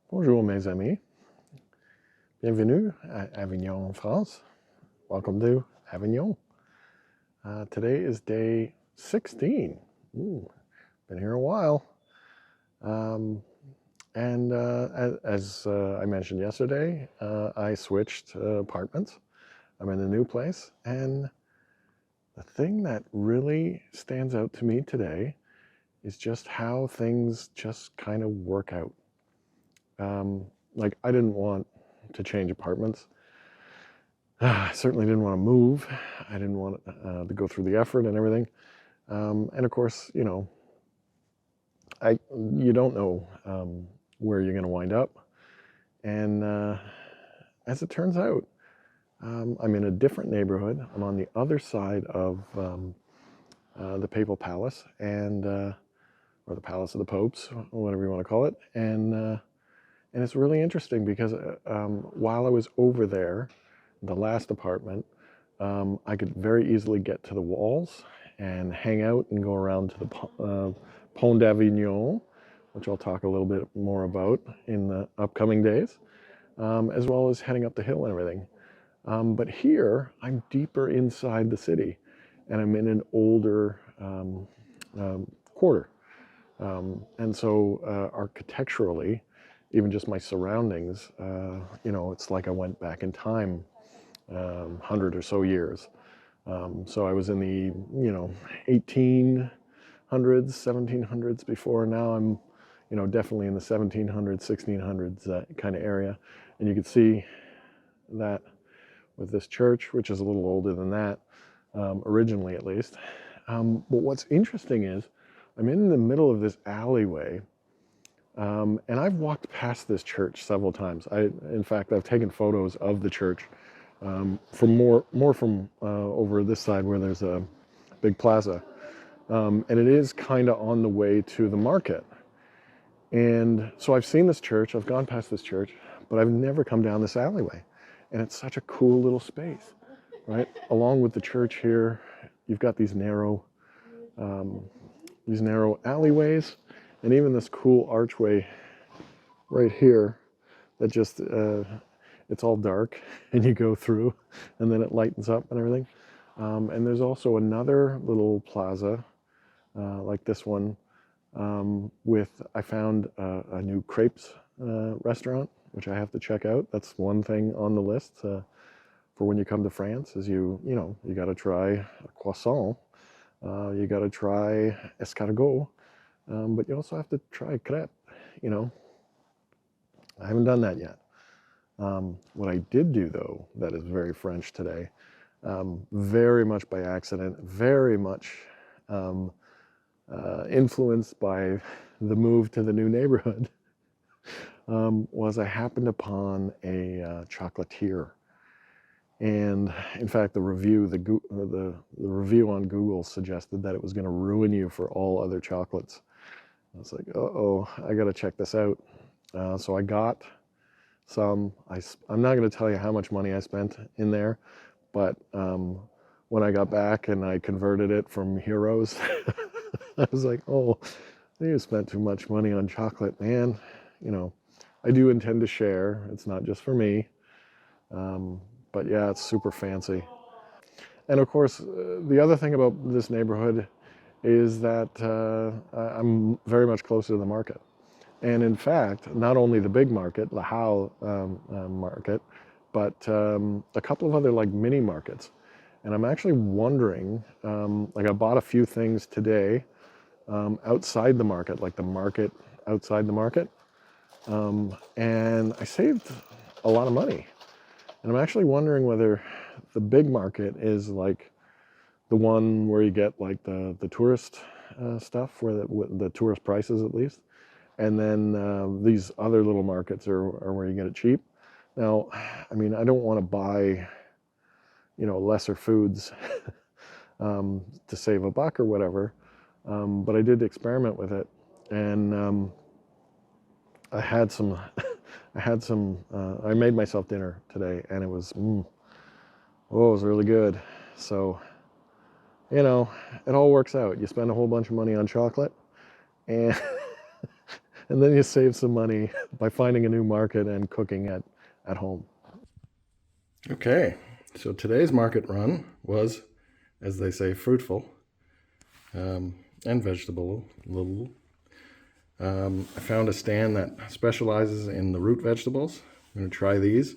Bonjour mes amis, bienvenue à Avignon, France. Welcome to Avignon. Today is day 16. Ooh, been here a while. As I mentioned yesterday, I switched apartments. I'm in a new place, and the thing that really stands out to me today is just how things just kind of work out. Like, I didn't want to change apartments. I certainly didn't want to move. I didn't want to go through the effort and everything. And of course, you don't know where you're going to wind up. And as it turns out, I'm in a different neighborhood. I'm on the other side of the Papal Palace, or the Palace of the Popes, or whatever you want to call it. And it's really interesting because while I was over there, the last apartment, I could very easily get to the walls and hang out and go around to the Pont d'Avignon, which I'll talk a little bit more about in the upcoming days, as well as heading up the hill and everything. But here, I'm deeper inside the city, and I'm in an older quarter. And so architecturally, even just my surroundings, it's like I went back in time 100 or so years. So I was in the 1800s, 1700s before. Now I'm definitely in the 1700s, 1600s kind of area, and you can see that with this church, which is a little older than that, originally at least. But what's interesting is I'm in the middle of this alleyway, and I've walked past this church several times. In fact, I've taken photos of the church from more from over this side where there's a big plaza, and it is kind of on the way to the market. And so I've seen this church, I've gone past this church, but I've never come down this alleyway. And it's such a cool little space, right? Along with the church here, you've got these narrow alleyways, and even this cool archway right here that just it's all dark, and you go through, and then it lightens up and everything. And there's also another little plaza like this one I found a new crepes restaurant, which I have to check out. That's one thing on the list for when you come to France, is you got to try a croissant, you got to try escargot, but you also have to try crepe. I haven't done that yet. What I did do, though, that is very French today, very much by accident, very much influenced by the move to the new neighborhood, was I happened upon a chocolatier. And in fact, the review on Google suggested that it was going to ruin you for all other chocolates. I was like, uh-oh, I got to check this out. So I got some. I'm not going to tell you how much money I spent in there, but when I got back and I converted it from euros, I was like, oh, you spent too much money on chocolate, man. I do intend to share. It's not just for me. But yeah, it's super fancy. And of course, the other thing about this neighborhood is that I'm very much closer to the market. And in fact, not only the big market, the Hal market, but a couple of other like mini markets. And I'm actually wondering, like I bought a few things today outside the market, like the market outside the market. And I saved a lot of money. And I'm actually wondering whether the big market is like the one where you get like the tourist stuff, where the tourist prices at least. And then these other little markets are where you get it cheap. Now, I mean, I don't want to buy, lesser foods to save a buck or whatever. But I did experiment with it, and I had some, I made myself dinner today, and it was, it was really good. So, it all works out. You spend a whole bunch of money on chocolate, and and then you save some money by finding a new market and cooking at home. Okay, so today's market run was, as they say, fruitful and vegetable. I found a stand that specializes in the root vegetables. I'm going to try these.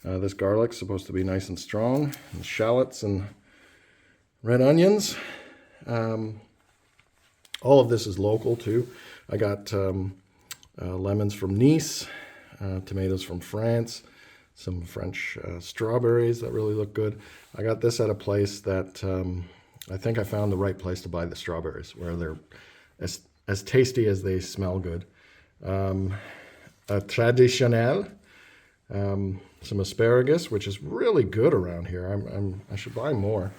This garlic's supposed to be nice and strong, and shallots and red onions. All of this is local too. I got lemons from Nice, tomatoes from France, some French strawberries that really look good. I got this at a place that I think I found the right place to buy the strawberries, where they're as tasty as they smell good. A traditionnel, some asparagus, which is really good around here. I should buy more.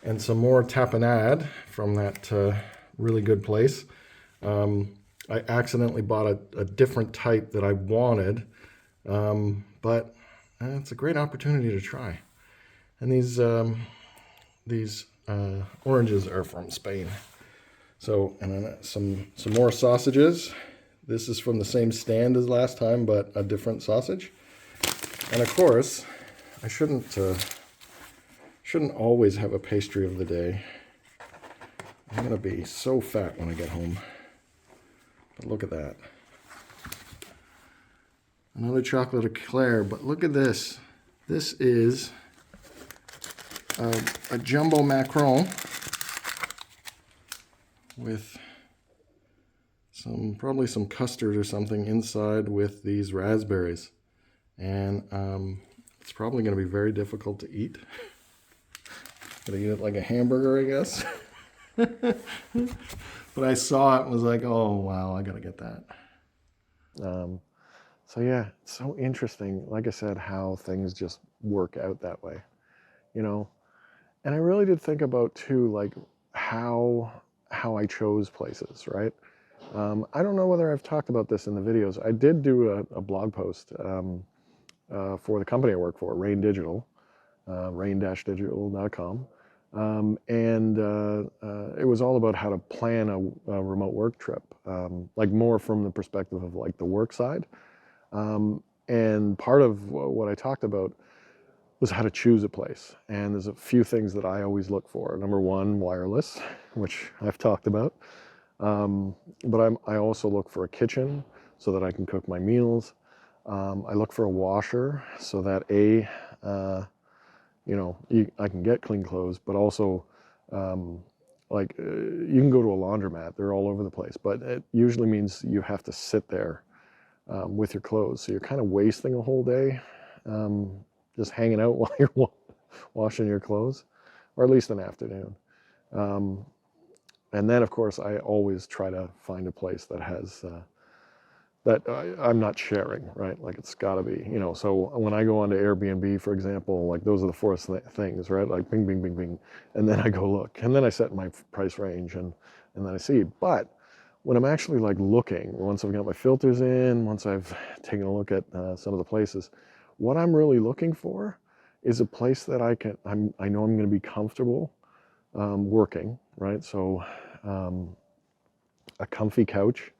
And some more tapenade from that really good place. I accidentally bought a different type that I wanted, but it's a great opportunity to try. And these oranges are from Spain. So, and then some more sausages. This is from the same stand as last time, but a different sausage. And of course, I shouldn't always have a pastry of the day. I'm gonna be so fat when I get home. But look at that. Another chocolate eclair, but look at this. This is a jumbo macaron with probably some custard or something inside with these raspberries. And it's probably gonna be very difficult to eat. Gonna eat it like a hamburger, I guess. But I saw it and was like, oh wow, I gotta get that. So yeah, it's so interesting, like I said, how things just work out that way, you know. And I really did think about too, like how I chose places, right? I don't know whether I've talked about this in the videos. I did do a blog post for the company I work for, Rain Digital, rain-digital.com. It was all about how to plan a remote work trip, like more from the perspective of like the work side. And part of what I talked about was how to choose a place. And there's a few things that I always look for. Number one, wireless, which I've talked about. But I also look for a kitchen so that I can cook my meals. I look for a washer so that I can get clean clothes, but also you can go to a laundromat. They're all over the place, but it usually means you have to sit there with your clothes. So you're kind of wasting a whole day just hanging out while you're washing your clothes, or at least an afternoon. And then, of course, I always try to find a place that has that I'm not sharing, right? Like it's got to be, so when I go onto Airbnb, for example, like those are the first things, right? Like bing, bing, bing, bing. And then I go look, and then I set my price range and then I see. But when I'm actually like looking, once I've got my filters in, once I've taken a look at some of the places, what I'm really looking for is a place that I know I'm going to be comfortable working, right? So a comfy couch.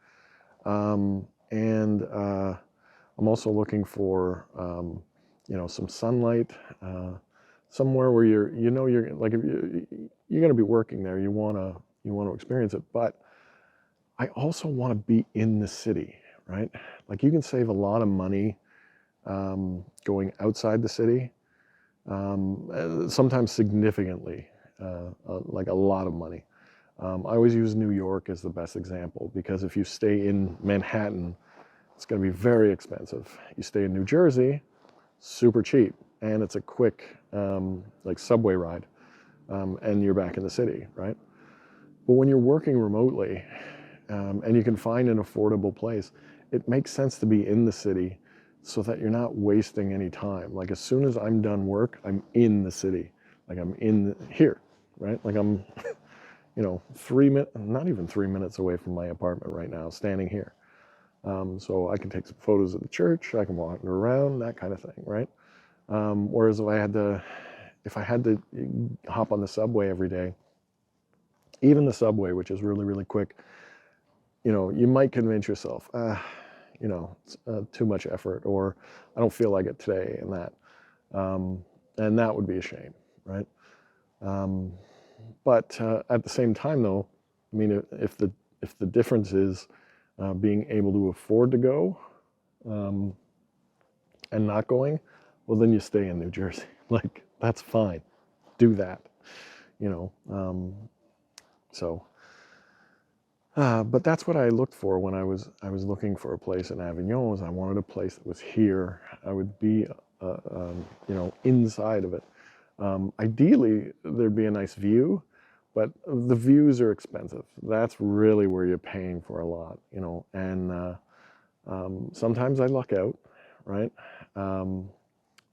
And I'm also looking for, some sunlight, somewhere where you're like, if you're going to be working there, you want to experience it. But I also want to be in the city, right? Like you can save a lot of money going outside the city, sometimes significantly, like a lot of money. I always use New York as the best example, because if you stay in Manhattan, it's going to be very expensive. You stay in New Jersey, super cheap, and it's a quick like subway ride, and you're back in the city, right? But when you're working remotely and you can find an affordable place, it makes sense to be in the city so that you're not wasting any time. Like as soon as I'm done work, I'm in the city. Like I'm here, right? Like I'm 3 minutes, not even 3 minutes away from my apartment right now, standing here. So I can take some photos of the church, I can walk around, that kind of thing, right? Whereas if I had to hop on the subway every day, even the subway, which is really, really quick, you know, you might convince yourself, you know, it's too much effort, or I don't feel like it today, and that would be a shame, right? Um, but at the same time, though, I mean, if the difference is being able to afford to go um, and not going, well, then you stay in New Jersey. Like, that's fine. Do that, you know. So, but that's what I looked for when I was looking for a place in Avignon. Was I wanted a place that was here. I would be, you know, inside of it. Ideally, there'd be a nice view, but the views are expensive. That's really where you're paying for a lot, you know. And sometimes I luck out, right? Um,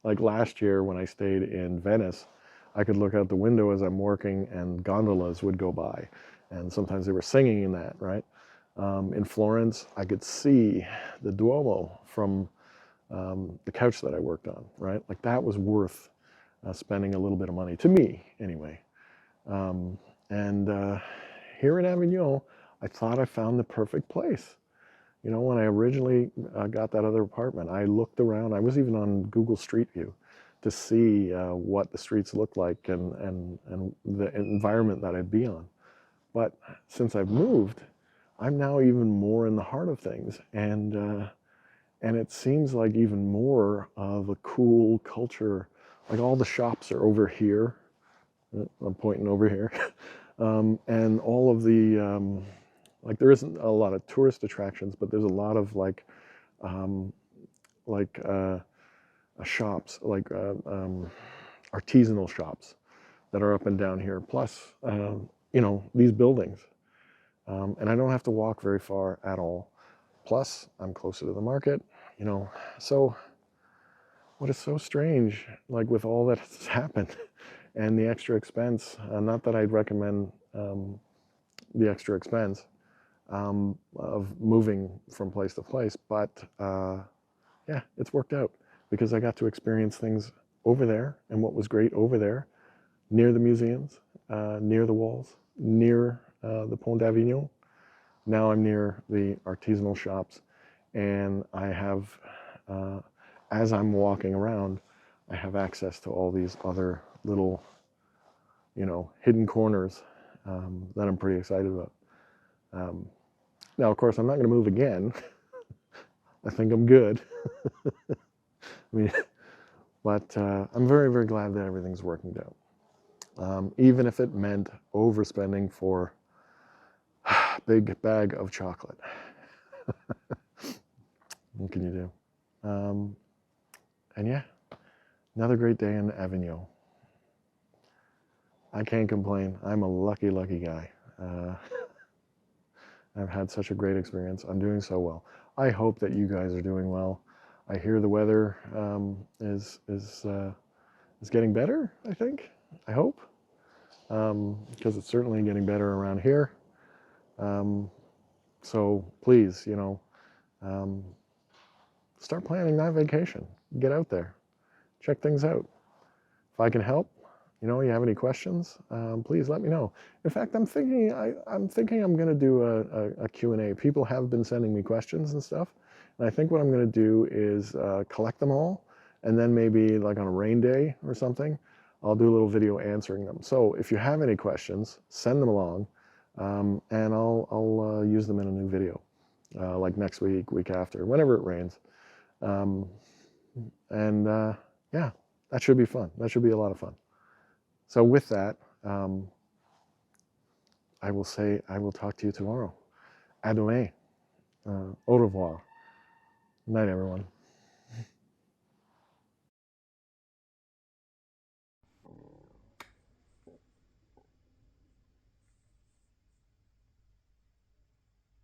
like last year when I stayed in Venice, I could look out the window as I'm working and gondolas would go by. And sometimes they were singing in that, right? In Florence, I could see the Duomo from the couch that I worked on, right? Like that was worth spending a little bit of money, to me anyway. And here in Avignon, I thought I found the perfect place. You know, when I originally got that other apartment, I looked around. I was even on Google Street View to see what the streets looked like and the environment that I'd be on. But since I've moved, I'm now even more in the heart of things, and it seems like even more of a cool culture. Like all the shops are over here. I'm pointing over here, and all of the like there isn't a lot of tourist attractions, but there's a lot of um, like shops, like artisanal shops that are up and down here. Plus, you know, these buildings, and I don't have to walk very far at all. Plus, I'm closer to the market, you know. So, what is so strange, like with all that has happened, and the extra expense? Not that I'd recommend the extra expense of moving from place to place, but yeah, it's worked out because I got to experience things over there, and what was great over there, near the museums, near the walls, near the Pont d'Avignon. Now I'm near the artisanal shops, and I have, as I'm walking around, I have access to all these other little, you know, hidden corners that I'm pretty excited about. Um, Now, of course, I'm not going to move again. I think I'm good. I mean, but I'm very, very glad that everything's working out. Even if it meant overspending for a big bag of chocolate. What can you do? And yeah, another great day in Avignon. I can't complain. I'm a lucky, lucky guy. I've had such a great experience. I'm doing so well. I hope that you guys are doing well. I hear the weather is getting better. I think. I hope, because it's certainly getting better around here. So please, you know, start planning that vacation. Get out there, check things out. If I can help, you know, you have any questions, please let me know. In fact, I'm thinking I'm going to do a Q&A. People have been sending me questions and stuff, and I think what I'm going to do is collect them all, and then maybe like on a rain day or something, I'll do a little video answering them. So if you have any questions, send them along, and I'll use them in a new video, like next week, week after, whenever it rains. And yeah, that should be fun. That should be a lot of fun. So with that, I will say I will talk to you tomorrow. À demain. Au revoir. Night, everyone.